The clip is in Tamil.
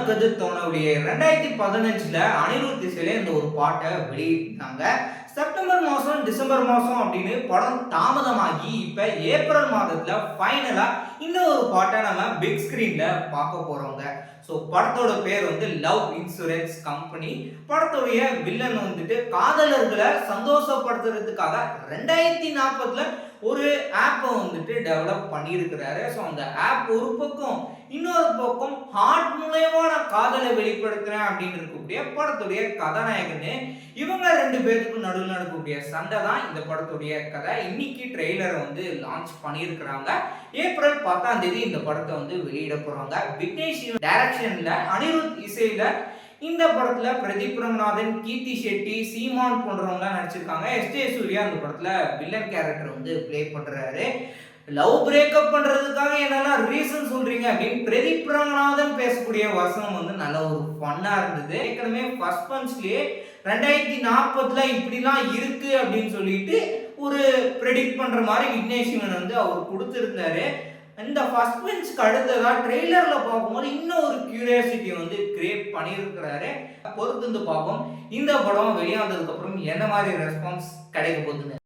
உனக்கது தோணவில்லையே 2015ல அனிருத் இசையில இந்த ஒரு பாட்டை வெளியிட்டாங்க. செப்டம்பர் மாசம் டிசம்பர் மாசம் அப்படின்னு படம் தாமதமாகி இப்ப ஏப்ரல் மாதத்துல ஃபைனலா இந்த ஒரு பாட்டை நம்ம பிக் ஸ்கிரீன்ல பார்க்க போறோங்க. ஸோ படத்தோட பேர் வந்து லவ் இன்சூரன்ஸ் கம்பெனி. படத்துடைய வில்லன் வந்துட்டு காதலர்களை சந்தோஷப்படுத்துறதுக்காக 2040ல ஒரு ஆப்பை வந்துட்டு டெவலப் பண்ணியிருக்கிறாரு. ஸோ அந்த ஆப் ஒரு பக்கம், இன்னொரு பக்கம் ஹார்ட் மூலயமான காதலை வெளிப்படுத்துறேன் அப்படின்னு இருக்கக்கூடிய படத்துடைய கதாநாயகனு. இவங்க ரெண்டு பேருக்கும் நடுவில் நடக்கக்கூடிய சண்டை தான் இந்த படத்துடைய கதை. இன்னைக்கு ட்ரெய்லரை வந்து லான்ச் பண்ணியிருக்கிறாங்க. ஏப்ரல் 10ஆம் தேதி இந்த படத்தை வந்து வெளியிட போறாங்க. விக்னேஷ் டைரக்ஷன்ல, அனிருத் இசையில இந்த படத்துல பிரதீப் ரங்கநாதன், கீர்த்தி ஷெட்டி, சீமான் போன்றவங்க நடிச்சிருக்காங்க. எஸ்.ஜே. சூர்யா அந்த படத்துல வில்லன் கேரக்டர் வந்து பிளே பண்றாரு. லவ் பிரேக்கப் பண்றதுக்காக என்னெல்லாம் ரீசன் சொல்றீங்க அப்படின்னு பிரதீப் ரங்கநாதன் பேசக்கூடிய வசனம் வந்து நல்ல ஒரு ஃபன்னா இருந்தது. ஏற்கனவே ஃபர்ஸ்ட் பஞ்ச்லயே 2040ல இப்படிலாம் இருக்கு அப்படின்னு சொல்லிட்டு ஒரு ப்ரெடிக்ட் பண்ற மாதிரி விக்னேஷ் வந்து அவர் கொடுத்திருந்தாரு. இந்த ஃபர்ஸ்ட் பெஞ்சுக்கு அடுத்ததா ட்ரெய்லர்ல பார்க்கும்போது இன்னும் ஒரு கியூரியாசிட்டி வந்து கிரியேட் பண்ணியிருக்கிறாரு. பொறுத்து வந்து பார்ப்போம் இந்த படம் வெளியானதுக்கு அப்புறம் என்ன மாதிரி ரெஸ்பான்ஸ் கிடைக்க போகுதுன்னு.